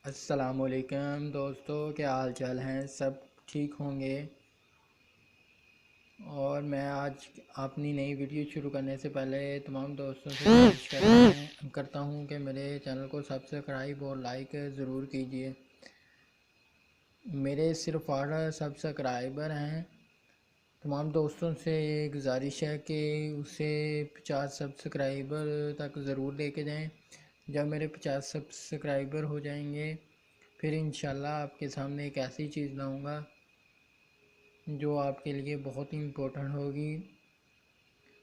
अस्सलामुअलैकुम दोस्तों, क्या हाल चाल हैं। सब ठीक होंगे। और मैं आज अपनी नई वीडियो शुरू करने से पहले तमाम दोस्तों से गुजारिश करता हूं कि मेरे चैनल को सब्सक्राइब और लाइक ज़रूर कीजिए। मेरे सिर्फ 8 सब्सक्राइबर हैं। तमाम दोस्तों से ये गुजारिश है कि उसे 50 सब्सक्राइबर तक ज़रूर लेके जाएं। जब मेरे 50 सब्सक्राइबर हो जाएंगे फिर इंशाल्लाह आपके सामने एक ऐसी चीज़ लाऊंगा जो आपके लिए बहुत ही इम्पोर्टेंट होगी।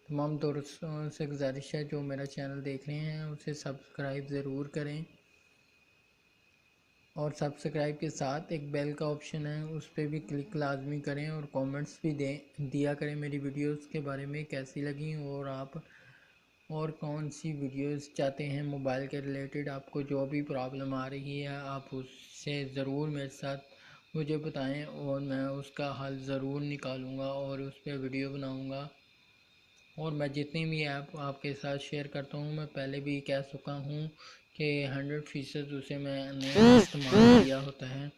तमाम दोस्तों से गुजारिश है जो मेरा चैनल देख रहे हैं उसे सब्सक्राइब ज़रूर करें और सब्सक्राइब के साथ एक बेल का ऑप्शन है उस पर भी क्लिक लाजमी करें और कमेंट्स भी दिया करें मेरी वीडियोस के बारे में कैसी लगी और आप और कौन सी वीडियोस चाहते हैं मोबाइल के रिलेटेड। आपको जो भी प्रॉब्लम आ रही है आप उससे ज़रूर मेरे साथ मुझे बताएं और मैं उसका हल ज़रूर निकालूंगा और उस पर वीडियो बनाऊंगा। और मैं जितनी भी ऐप आपके साथ शेयर करता हूँ मैं पहले भी कह चुका हूँ कि 100% उसे मैंने इस्तेमाल किया होता है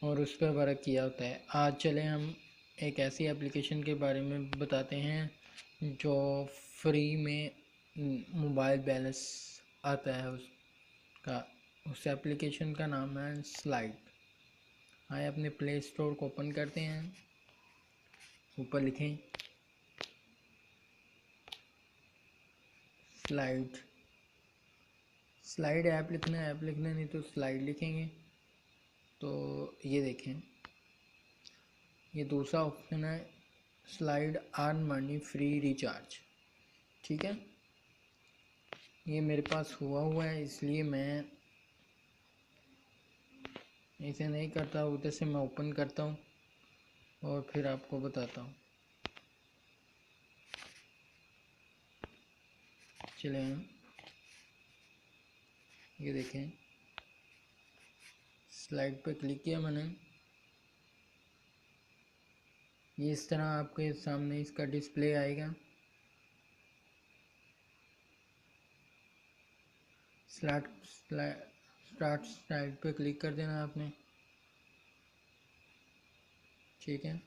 और उस पर वर्क किया होता है। आज चले हम एक ऐसी एप्लीकेशन के बारे में बताते हैं जो फ्री में मोबाइल बैलेंस आता है उसका। उस एप्लीकेशन का नाम है स्लाइड। आए अपने प्ले स्टोर को ओपन करते हैं। ऊपर लिखें स्लाइड। स्लाइड ऐप लिखना है, ऐप लिखना नहीं तो स्लाइड लिखेंगे। तो ये देखें, ये दूसरा ऑप्शन है slide earn money free recharge. ठीक है, ये मेरे पास हुआ है इसलिए मैं इसे नहीं करता, उधर से मैं ओपन करता हूँ और फिर आपको बताता हूँ। चले ये देखें, स्लाइड पे क्लिक किया मैंने। ये इस तरह आपके सामने इसका डिस्प्ले आएगा। स्टार्ट स्लाइड पे क्लिक कर देना आपने। ठीक है,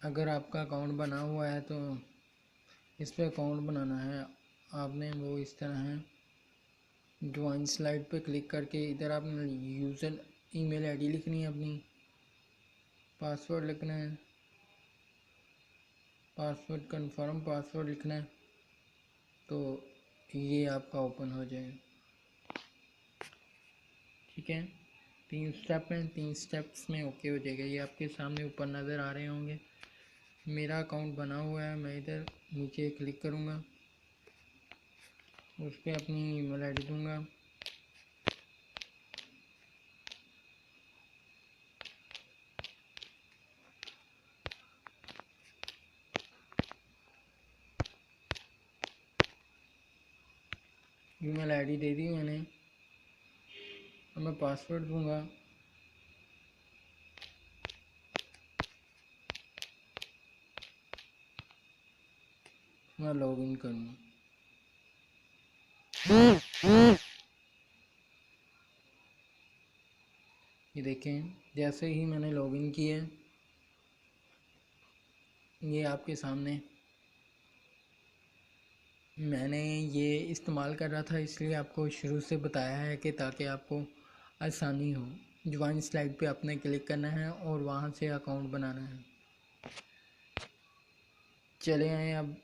अगर आपका अकाउंट बना हुआ है तो इस पर अकाउंट बनाना है आपने। वो इस तरह है, ज्वाइन स्लाइड पे क्लिक करके इधर आपने यूज़र ईमेल आईडी लिखनी है अपनी, पासवर्ड लिखना है, पासवर्ड कंफर्म पासवर्ड लिखना है। तो ये आपका ओपन हो जाएगा। ठीक है, 3 स्टेप हैं, 3 स्टेप्स में ओके हो जाएगा। ये आपके सामने ऊपर नज़र आ रहे होंगे। मेरा अकाउंट बना हुआ है, मैं इधर नीचे क्लिक करूँगा, उस पर अपनी ईमेल आईडी दूँगा। ईमेल आईडी दे दी मैंने, अब मैं पासवर्ड दूँगा। मैं लॉगिन करूँगा। ये देखें, जैसे ही मैंने लॉगिन किया ये आपके सामने, मैंने ये इस्तेमाल कर रहा था इसलिए आपको शुरू से बताया है कि ताकि आपको आसानी हो। ज्वाइन स्लाइड पे आपने क्लिक करना है और वहाँ से अकाउंट बनाना है। चले आए, अब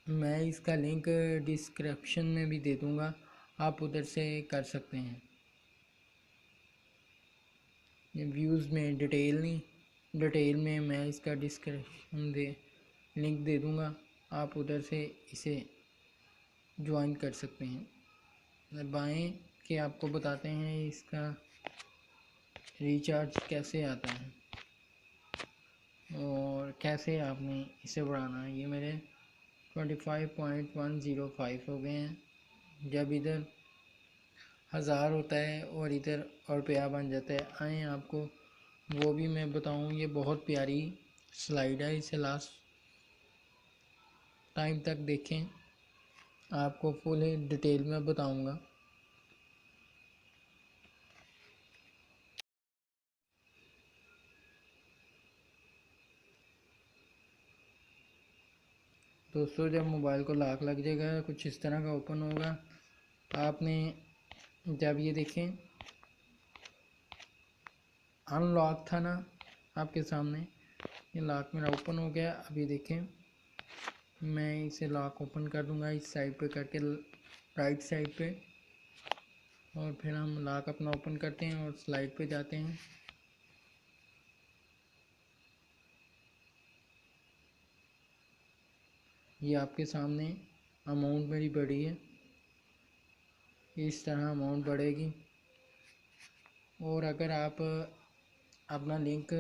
मैं इसका लिंक डिस्क्रिप्शन में भी दे दूँगा, आप उधर से कर सकते हैं। ये व्यूज़ में डिटेल में मैं इसका डिस्क्रिप्शन लिंक दे दूँगा, आप उधर से इसे ज्वाइन कर सकते हैं। दबाएं कि आपको बताते हैं इसका रिचार्ज कैसे आता है और कैसे आपने इसे बढ़ाना है। ये मेरे 25.105 हो गए हैं। जब इधर 1000 होता है और इधर रुपया बन जाता है। आए आपको वो भी मैं बताऊं, ये बहुत प्यारी स्लाइड है, इसे लास्ट टाइम तक देखें, आपको फुल डिटेल में बताऊंगा। दोस्तों जब मोबाइल को लॉक लग जाएगा कुछ इस तरह का ओपन होगा। आपने जब ये देखें अनलॉक था ना आपके सामने, ये लॉक मेरा ओपन हो गया। अभी देखें मैं इसे लॉक ओपन कर दूंगा इस साइड पे करके, राइट साइड पे, और फिर हम लॉक अपना ओपन करते हैं और स्लाइड पे जाते हैं। ये आपके सामने अमाउंट मेरी बढ़ी है, इस तरह अमाउंट बढ़ेगी। और अगर आप अपना लिंक,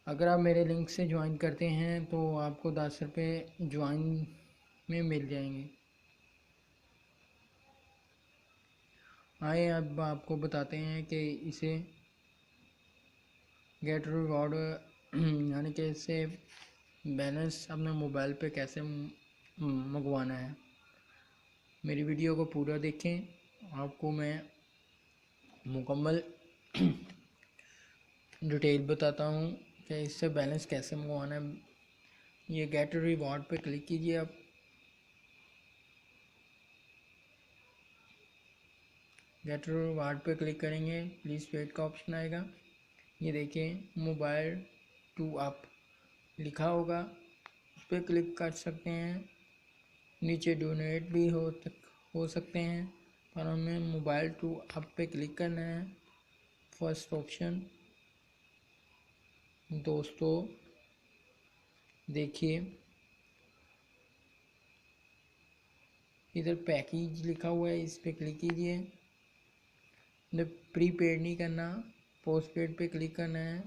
अगर आप मेरे लिंक से ज्वाइन करते हैं तो आपको 10 रुपये ज्वाइन में मिल जाएंगे। आए अब आपको बताते हैं कि इसे गेट रिवॉर्ड यानी कि इससे बैलेंस अपने मोबाइल पे कैसे मंगवाना है। मेरी वीडियो को पूरा देखें, आपको मैं मुकम्मल डिटेल बताता हूँ कि इससे बैलेंस कैसे मंगवाना है। ये गेट रिवॉर्ड पे क्लिक कीजिए आप। गेट रिवॉर्ड पे क्लिक करेंगे, प्लीज़ वेट का ऑप्शन आएगा। ये देखिए मोबाइल टू अप लिखा होगा, उस पर क्लिक कर सकते हैं। नीचे डोनेट भी हो सकते हैं, पर हमें मोबाइल टू अप पे क्लिक करना है, फर्स्ट ऑप्शन। दोस्तों देखिए इधर पैकेज लिखा हुआ है, इस पे क्लिक कीजिए। प्रीपेड नहीं करना, पोस्ट पेड पे क्लिक करना है।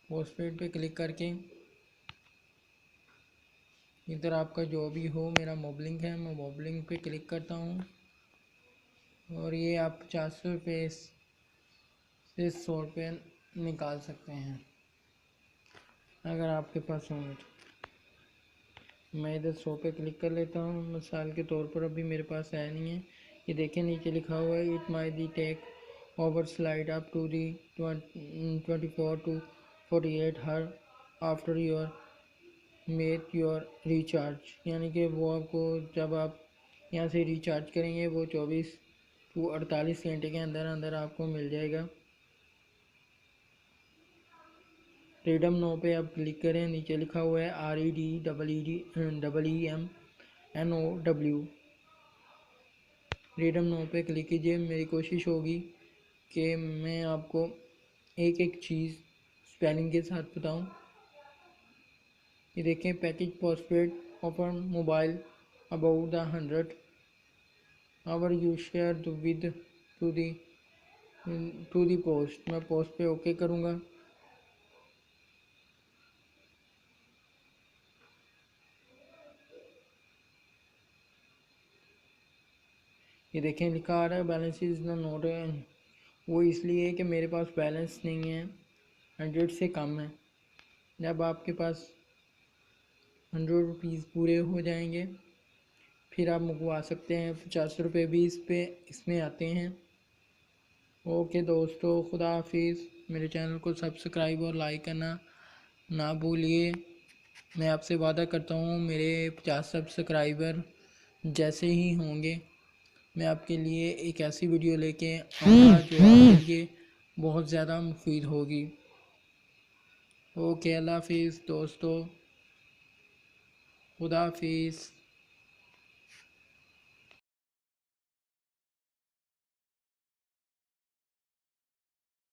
पोस्ट पेड पे क्लिक करके इधर आपका जो भी हो, मेरा मोबलिंक है, मैं मोबलिंक पे क्लिक करता हूँ। और ये आप 400 रुपये से 100 रुपये निकाल सकते हैं अगर आपके पास होंगे तो। मैं इधर 100 पे क्लिक कर लेता हूँ मिसाल के तौर पर, अभी मेरे पास है नहीं है। ये देखें नीचे लिखा हुआ है it may the take over slide up to the 24 to 48 hour after your make your recharge, यानी कि वो आपको जब आप यहाँ से रिचार्ज करेंगे वो 24 to 48 घंटे के अंदर अंदर आपको मिल जाएगा। रिडम नो पे आप क्लिक करें, नीचे लिखा हुआ है REDEEMNOW। रिडम नो पे क्लिक कीजिए। मेरी कोशिश होगी कि मैं आपको एक एक चीज़ स्पेलिंग के साथ बताऊं। ये देखें package postpaid offer mobile about the 100 hour you share with to the post. मैं पोस्ट पे ओके करूँगा। ये देखें लिखा आ रहा है बैलेंस इज़ नॉट, वो इसलिए कि मेरे पास बैलेंस नहीं है, 100 से कम है। जब आपके पास 100 रुपीज़ पूरे हो जाएंगे फिर आप मंगवा सकते हैं। 50 रुपये भी इसमें आते हैं। ओके दोस्तों, खुदा हाफिज़। मेरे चैनल को सब्सक्राइब और लाइक करना ना भूलिए। मैं आपसे वादा करता हूँ मेरे 50 सब्सक्राइबर जैसे ही होंगे मैं आपके लिए एक ऐसी वीडियो लेके आऊँगा जो आपके लिए बहुत ज़्यादा मुफीद होगी। ओके अल्लाह हाफिज़ दोस्तों, खुदा हाफिज़।